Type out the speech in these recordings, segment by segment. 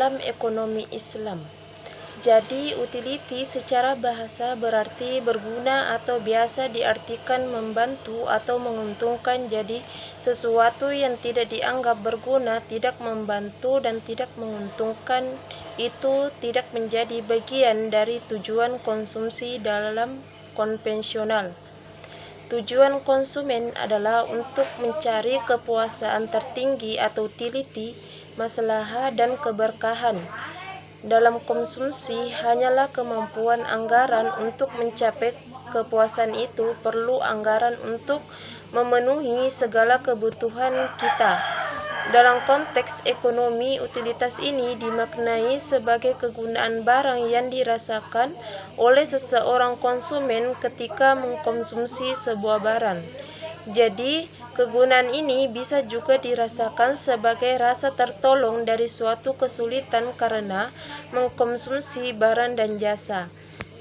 dalam ekonomi Islam. Jadi, utility secara bahasa berarti berguna atau biasa diartikan membantu atau menguntungkan. Jadi, sesuatu yang tidak dianggap berguna, tidak membantu, dan tidak menguntungkan itu tidak menjadi bagian dari tujuan konsumsi dalam konvensional. Tujuan konsumen adalah untuk mencari kepuasan tertinggi atau utility, maslahah, dan keberkahan. Dalam konsumsi, hanyalah kemampuan anggaran untuk mencapai kepuasan itu perlu anggaran untuk memenuhi segala kebutuhan kita. Dalam konteks ekonomi, utilitas ini dimaknai sebagai kegunaan barang yang dirasakan oleh seseorang konsumen ketika mengkonsumsi sebuah barang. Jadi, kegunaan ini bisa juga dirasakan sebagai rasa tertolong dari suatu kesulitan karena mengkonsumsi barang dan jasa.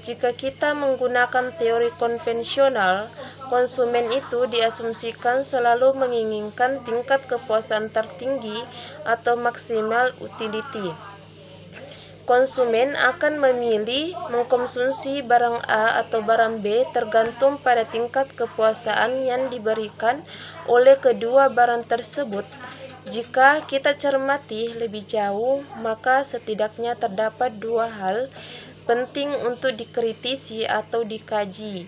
Jika kita menggunakan teori konvensional, konsumen itu diasumsikan selalu menginginkan tingkat kepuasan tertinggi atau maksimal utility. Konsumen akan memilih mengkonsumsi barang A atau barang B tergantung pada tingkat kepuasan yang diberikan oleh kedua barang tersebut. Jika kita cermati lebih jauh, maka setidaknya terdapat dua hal penting untuk dikritisi atau dikaji.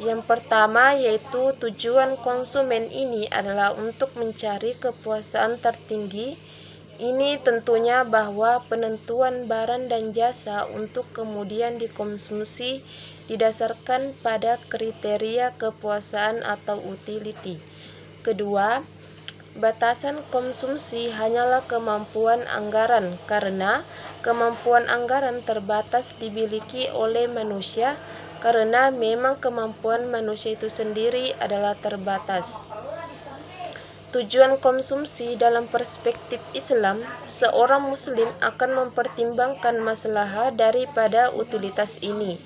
Yang pertama yaitu tujuan konsumen ini adalah untuk mencari kepuasan tertinggi. Ini tentunya bahwa penentuan barang dan jasa untuk kemudian dikonsumsi didasarkan pada kriteria kepuasan atau utility. Kedua, batasan konsumsi hanyalah kemampuan anggaran karena kemampuan anggaran terbatas dimiliki oleh manusia karena memang kemampuan manusia itu sendiri adalah terbatas. Tujuan konsumsi dalam perspektif Islam, seorang muslim akan mempertimbangkan maslahah daripada utilitas ini.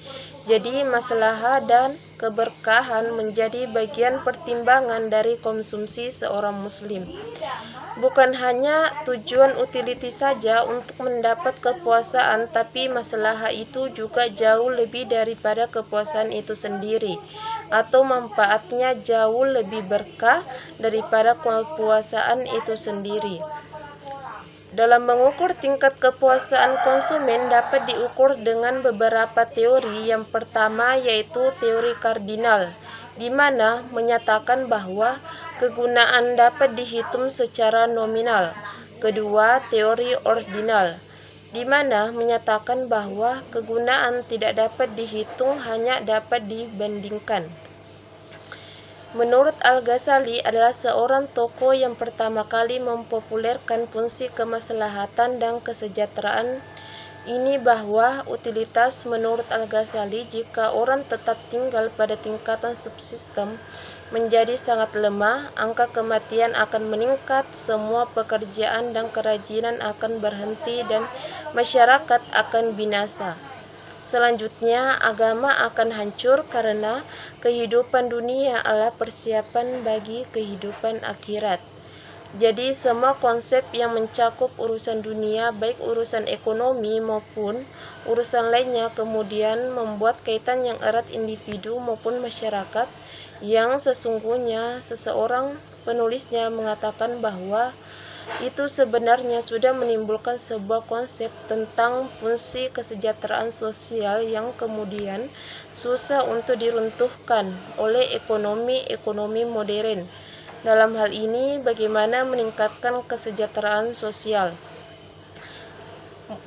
Jadi, maslahah dan keberkahan menjadi bagian pertimbangan dari konsumsi seorang muslim. Bukan hanya tujuan utility saja untuk mendapat kepuasan, tapi maslahah itu juga jauh lebih daripada kepuasan itu sendiri, atau manfaatnya jauh lebih berkah daripada kepuasan itu sendiri. Dalam mengukur tingkat kepuasan konsumen dapat diukur dengan beberapa teori. Yang pertama yaitu teori kardinal, di mana menyatakan bahwa kegunaan dapat dihitung secara nominal. Kedua, teori ordinal, di mana menyatakan bahwa kegunaan tidak dapat dihitung, hanya dapat dibandingkan. Menurut Al-Ghazali adalah seorang tokoh yang pertama kali mempopulerkan fungsi kemaslahatan dan kesejahteraan ini bahwa utilitas menurut Al-Ghazali jika orang tetap tinggal pada tingkatan subsistem menjadi sangat lemah, angka kematian akan meningkat, semua pekerjaan dan kerajinan akan berhenti dan masyarakat akan binasa. Selanjutnya, agama akan hancur karena kehidupan dunia adalah persiapan bagi kehidupan akhirat. Jadi, semua konsep yang mencakup urusan dunia, baik urusan ekonomi maupun urusan lainnya, kemudian membuat kaitan yang erat individu maupun masyarakat, yang sesungguhnya seseorang penulisnya mengatakan bahwa itu sebenarnya sudah menimbulkan sebuah konsep tentang fungsi kesejahteraan sosial yang kemudian susah untuk diruntuhkan oleh ekonomi modern. Dalam hal ini, bagaimana meningkatkan kesejahteraan sosial?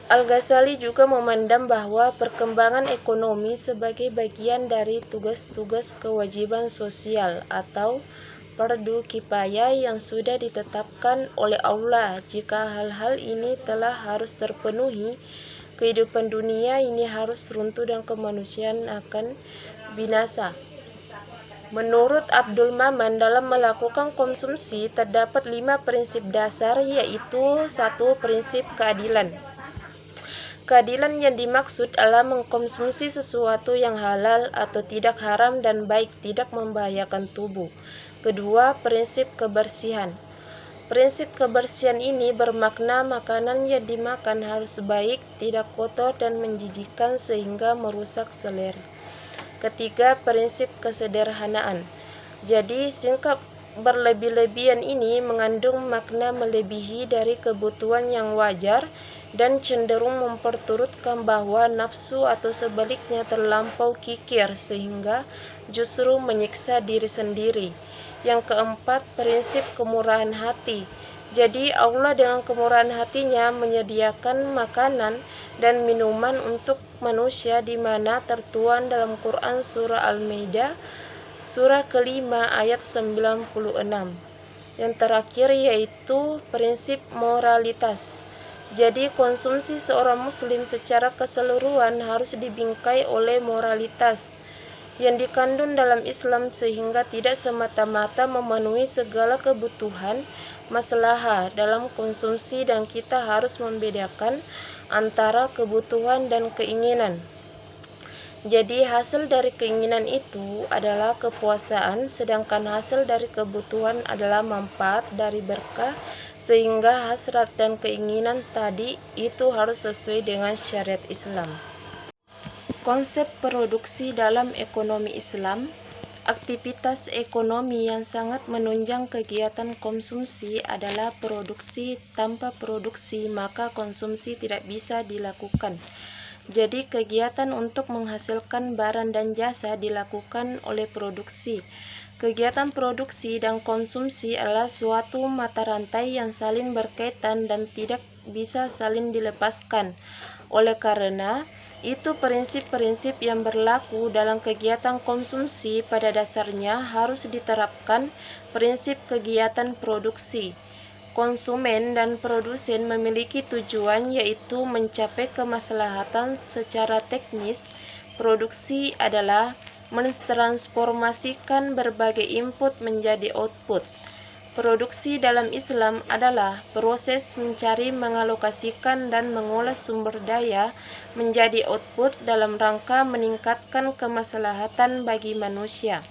Al-Ghazali juga memandang bahwa perkembangan ekonomi sebagai bagian dari tugas-tugas kewajiban sosial atau fardu kifayah yang sudah ditetapkan oleh Allah. Jika hal-hal ini telah harus terpenuhi, kehidupan dunia ini harus runtuh dan kemanusiaan akan binasa. Menurut Abdul Maman, dalam melakukan konsumsi terdapat 5 prinsip dasar, yaitu 1. Prinsip keadilan. Keadilan yang dimaksud adalah mengkonsumsi sesuatu yang halal atau tidak haram dan baik, tidak membahayakan tubuh. Kedua, prinsip kebersihan. Prinsip kebersihan ini bermakna makanan yang dimakan harus baik, tidak kotor dan menjijikkan sehingga merusak selera. Ketiga, prinsip kesederhanaan. Jadi, sikap berlebih-lebihan ini mengandung makna melebihi dari kebutuhan yang wajar dan cenderung memperturutkan bahwa nafsu atau sebaliknya terlampau kikir sehingga justru menyiksa diri sendiri. Yang keempat, prinsip kemurahan hati. Jadi Allah dengan kemurahan hatinya menyediakan makanan dan minuman untuk manusia di mana tertuang dalam Quran surah Al-Maidah surah kelima ayat 96. Yang terakhir yaitu prinsip moralitas. Jadi konsumsi seorang muslim secara keseluruhan harus dibingkai oleh moralitas yang dikandung dalam Islam sehingga tidak semata-mata memenuhi segala kebutuhan maslahah dalam konsumsi dan kita harus membedakan antara kebutuhan dan keinginan. Jadi hasil dari keinginan itu adalah kepuasaan, sedangkan hasil dari kebutuhan adalah manfaat dari berkah, sehingga hasrat dan keinginan tadi itu harus sesuai dengan syariat Islam. Konsep produksi dalam ekonomi Islam. Aktivitas ekonomi yang sangat menunjang kegiatan konsumsi adalah produksi. Tanpa produksi, maka konsumsi tidak bisa dilakukan. Jadi kegiatan untuk menghasilkan barang dan jasa dilakukan oleh produksi. Kegiatan produksi dan konsumsi adalah suatu mata rantai yang saling berkaitan dan tidak bisa saling dilepaskan. Oleh karena itu, prinsip-prinsip yang berlaku dalam kegiatan konsumsi pada dasarnya harus diterapkan prinsip kegiatan produksi. Konsumen dan produsen memiliki tujuan yaitu mencapai kemaslahatan secara teknis. Produksi adalah mentransformasikan berbagai input menjadi output. Produksi dalam Islam adalah proses mencari, mengalokasikan, dan mengolah sumber daya menjadi output dalam rangka meningkatkan kemaslahatan bagi manusia.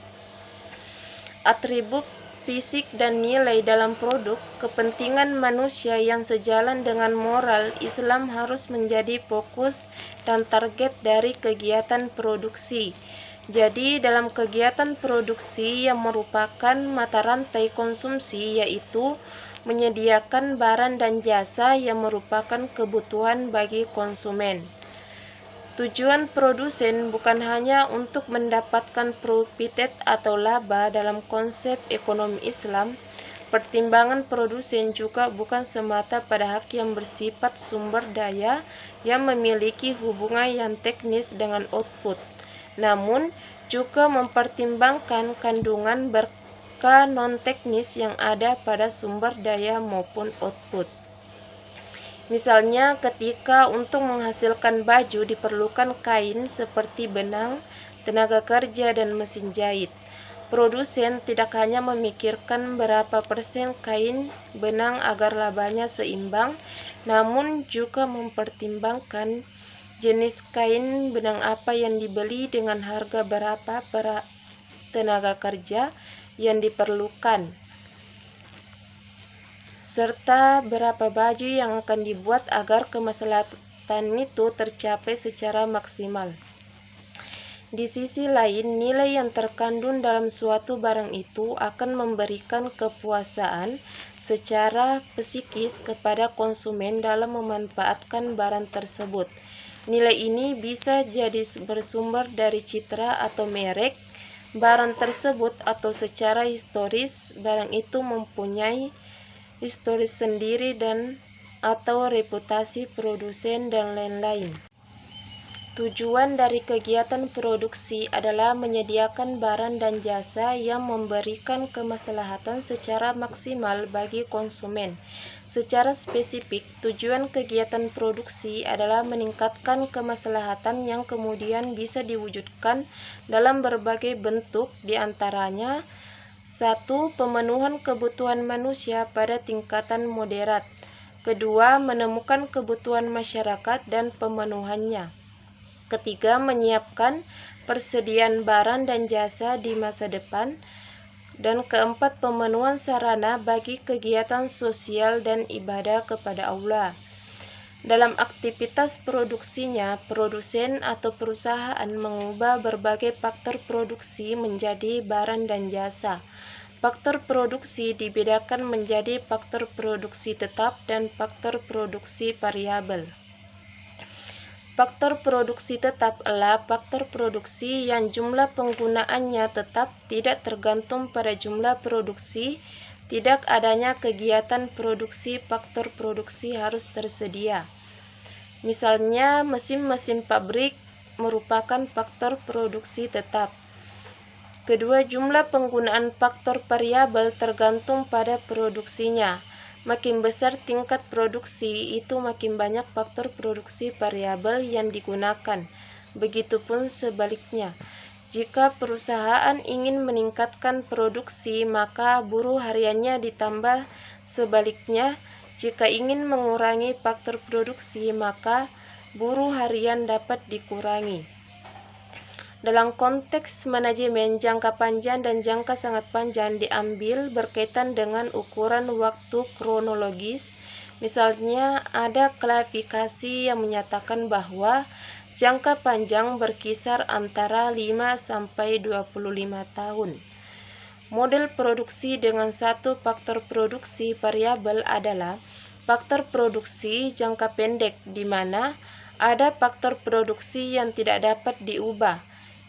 Atribut fisik dan nilai dalam produk, kepentingan manusia yang sejalan dengan moral Islam harus menjadi fokus dan target dari kegiatan produksi. Jadi dalam kegiatan produksi yang merupakan mata rantai konsumsi yaitu menyediakan barang dan jasa yang merupakan kebutuhan bagi konsumen. Tujuan produsen bukan hanya untuk mendapatkan profit atau laba dalam konsep ekonomi Islam. Pertimbangan produsen juga bukan semata pada hak yang bersifat sumber daya yang memiliki hubungan yang teknis dengan output, namun juga mempertimbangkan kandungan berkah non-teknis yang ada pada sumber daya maupun output. Misalnya ketika untuk menghasilkan baju diperlukan kain seperti benang, tenaga kerja, dan mesin jahit. Produsen tidak hanya memikirkan berapa persen kain benang agar labanya seimbang, namun juga mempertimbangkan jenis kain benang apa yang dibeli dengan harga berapa per tenaga kerja yang diperlukan, serta berapa baju yang akan dibuat agar kemaslahatan itu tercapai secara maksimal. Di sisi lain, nilai yang terkandung dalam suatu barang itu akan memberikan kepuasaan secara psikis kepada konsumen dalam memanfaatkan barang tersebut. Nilai ini bisa jadi bersumber dari citra atau merek barang tersebut atau secara historis barang itu mempunyai historis sendiri dan atau reputasi produsen dan lain-lain. Tujuan dari kegiatan produksi adalah menyediakan barang dan jasa yang memberikan kemaslahatan secara maksimal bagi konsumen. Secara spesifik, tujuan kegiatan produksi adalah meningkatkan kemaslahatan yang kemudian bisa diwujudkan dalam berbagai bentuk, di antaranya 1. Pemenuhan kebutuhan manusia pada tingkatan moderat. 2. Menemukan kebutuhan masyarakat dan pemenuhannya. 3. Menyiapkan persediaan barang dan jasa di masa depan. Dan keempat, pemenuhan sarana bagi kegiatan sosial dan ibadah kepada Allah. Dalam aktivitas produksinya, produsen atau perusahaan mengubah berbagai faktor produksi menjadi barang dan jasa. Faktor produksi dibedakan menjadi faktor produksi tetap dan faktor produksi variabel. Faktor produksi tetap adalah faktor produksi yang jumlah penggunaannya tetap, tidak tergantung pada jumlah produksi. Tidak adanya kegiatan produksi, faktor produksi harus tersedia. Misalnya, mesin-mesin pabrik merupakan faktor produksi tetap. Kedua, jumlah penggunaan faktor variabel tergantung pada produksinya. Makin besar tingkat produksi, itu makin banyak faktor produksi variabel yang digunakan. Begitupun sebaliknya. Jika perusahaan ingin meningkatkan produksi, maka buruh hariannya ditambah. Sebaliknya, jika ingin mengurangi faktor produksi, maka buruh harian dapat dikurangi. Dalam konteks manajemen, jangka panjang dan jangka sangat panjang diambil berkaitan dengan ukuran waktu kronologis. Misalnya, ada klasifikasi yang menyatakan bahwa jangka panjang berkisar antara 5-25 tahun. Model produksi dengan satu faktor produksi variabel adalah faktor produksi jangka pendek, di mana ada faktor produksi yang tidak dapat diubah.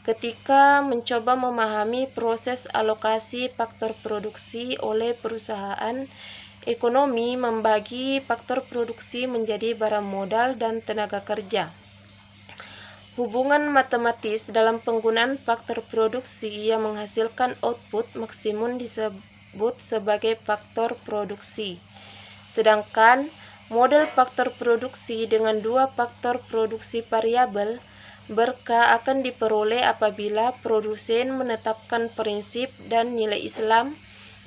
Ketika mencoba memahami proses alokasi faktor produksi oleh perusahaan, ekonomi membagi faktor produksi menjadi barang modal dan tenaga kerja. Hubungan matematis dalam penggunaan faktor produksi yang menghasilkan output maksimum disebut sebagai faktor produksi. Sedangkan model faktor produksi dengan dua faktor produksi variabel berkah akan diperoleh apabila produsen menetapkan prinsip dan nilai Islam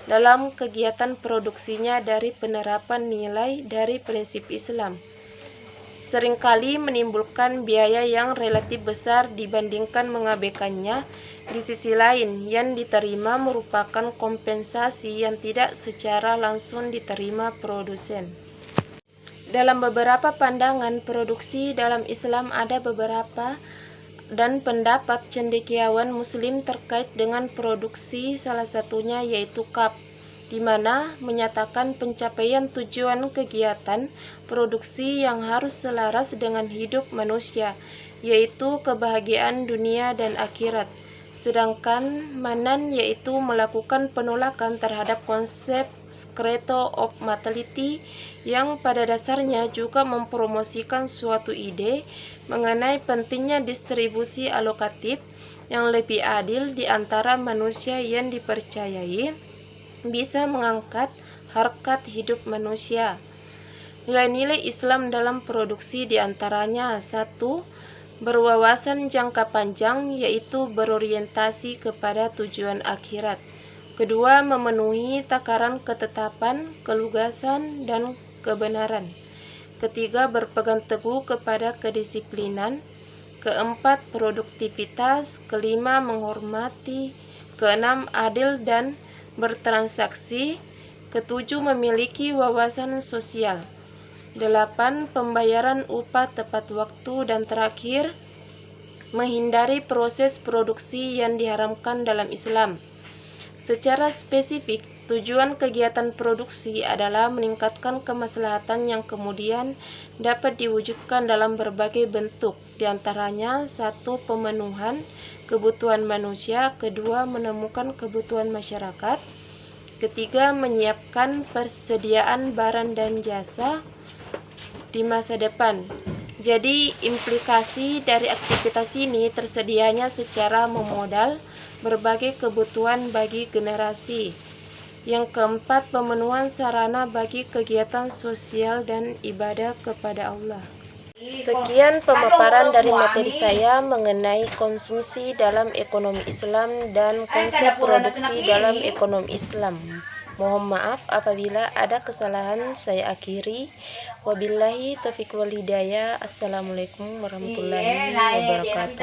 dalam kegiatan produksinya dari penerapan nilai dari prinsip Islam. Seringkali menimbulkan biaya yang relatif besar dibandingkan mengabaikannya. Di sisi lain, yang diterima merupakan kompensasi yang tidak secara langsung diterima produsen. Dalam beberapa pandangan produksi dalam Islam ada beberapa dan pendapat cendekiawan Muslim terkait dengan produksi, salah satunya yaitu KAP, di mana menyatakan pencapaian tujuan kegiatan produksi yang harus selaras dengan hidup manusia, yaitu kebahagiaan dunia dan akhirat. Sedangkan Manan yaitu melakukan penolakan terhadap konsep Credo of Mortality yang pada dasarnya juga mempromosikan suatu ide mengenai pentingnya distribusi alokatif yang lebih adil di antara manusia yang dipercayai bisa mengangkat harkat hidup manusia. Nilai-nilai Islam dalam produksi diantaranya: 1. Berwawasan jangka panjang, yaitu berorientasi kepada tujuan akhirat. Kedua, memenuhi takaran ketetapan, kelugasan, dan kebenaran. Ketiga, berpegang teguh kepada kedisiplinan. Keempat, produktivitas. Kelima, menghormati. Keenam, adil dan bertransaksi. Ketujuh, memiliki wawasan sosial. 8. Pembayaran upah tepat waktu. Dan terakhir, menghindari proses produksi yang diharamkan dalam Islam. Secara spesifik, tujuan kegiatan produksi adalah meningkatkan kemaslahatan yang kemudian dapat diwujudkan dalam berbagai bentuk, diantaranya: 1. Pemenuhan kebutuhan manusia. Kedua, menemukan kebutuhan masyarakat. Ketiga, menyiapkan persediaan barang dan jasa di masa depan. Jadi, implikasi dari aktivitas ini tersedianya secara memodal berbagai kebutuhan bagi generasi. Yang keempat, pemenuhan sarana bagi kegiatan sosial dan ibadah kepada Allah. Sekian pemaparan dari materi saya mengenai konsumsi dalam ekonomi Islam dan konsep produksi dalam ekonomi Islam. Mohon maaf apabila ada kesalahan, saya akhiri. Wabillahi taufiq wal hidayah. Assalamualaikum warahmatullahi wabarakatuh.